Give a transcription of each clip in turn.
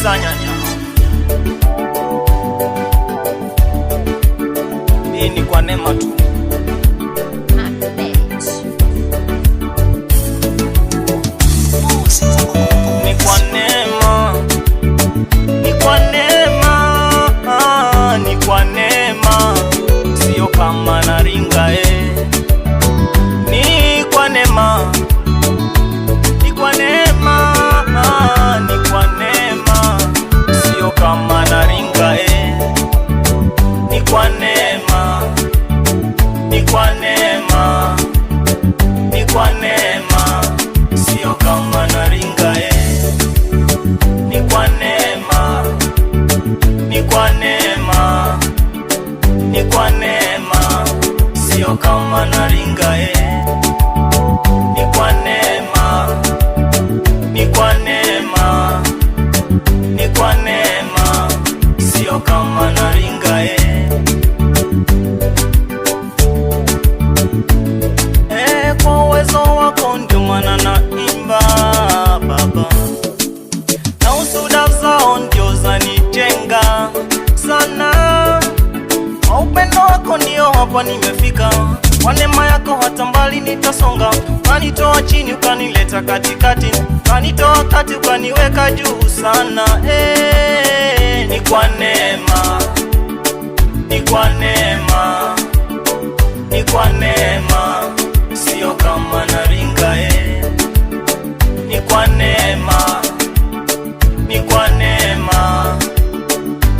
Sanyanya. Hii ni kwa neema tu. Ni kwa neema, ni kwa neema, ni kwa neema, sio kama naringa ni kwa neema, ni kwa neema, ni kwa neema, sio kama naringa ni kwa neema, ni kwa neema, ni kwa neema, sio kama naringa ni kwa neema, ni kwa neema, ni kwa neema, sio kama naringa ni kwa neema, ni kwa neema, ni kwa neema, sio kama naringa kwa uwezo wako ndio maana naimba Baba, na usuda zao ndio zanitenga sana. Kwa upendo wako ndio hapa nimefika, kwa neema yako hata mbali nitasonga. Ukanitoa chini ukanileta katikati, ukanitoa kati ukaniweka juu sana. Ni kwa neema, ni kwa neema, ni kwa neema, sio kama naringa ni kwa neema, ni kwa neema,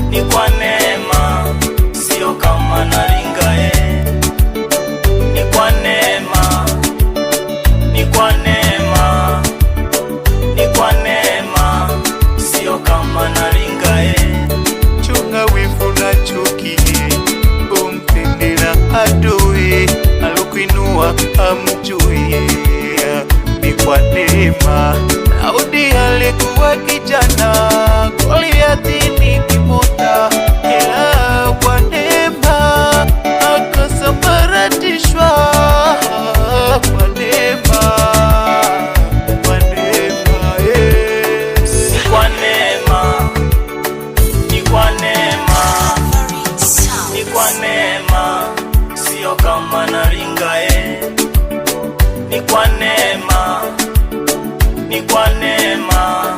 ni kwa neema, sio kama naringa ni kwa neema, ni kwa neema, ni kwa neema, sio kama naringa Chunga wivu na chuki, umtendera adui, alokuinua amjui. Ni kwa neema, Daudi alikuwa kijana, Goliathi ni kimota, ila kwa neema akasambaratishwa. Kwa neema, kwa neema, ni kwa neema, ni kwa neema, ni kwa neema, sio kama naringa ni kwa neema, ni kwa neema,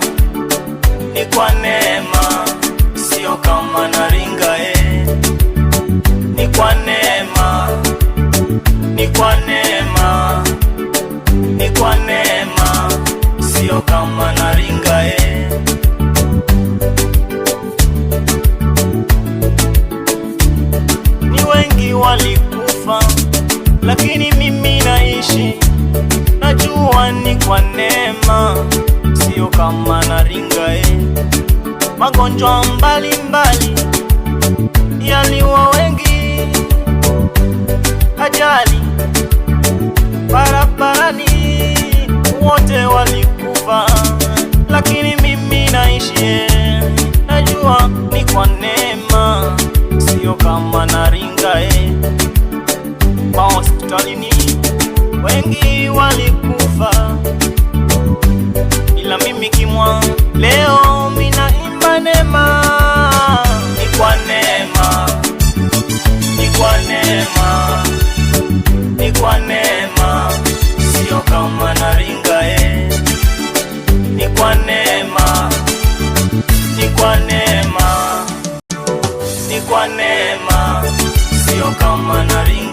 ni kwa neema, sio kama naringa ni kwa neema, ni kwa neema, ni kwa neema, sio kama naringa Ni wengi walikufa, lakini mimi naishi, najua ni kwa neema, sio kama naringa Magonjwa mbalimbali yaliwa wengi, ajali barabarani wote walikufa, lakini mimi naishi, najua ni kwa neema, sio kama naringa Hospitalini wengi walikufa, ila mimi kimwa leo minaimba neema. Ni kwa neema, ni kwa neema, ni kwa neema, sio kama naringa ni kwa neema, ni kwa neema, ni kwa neema, sio kama naringa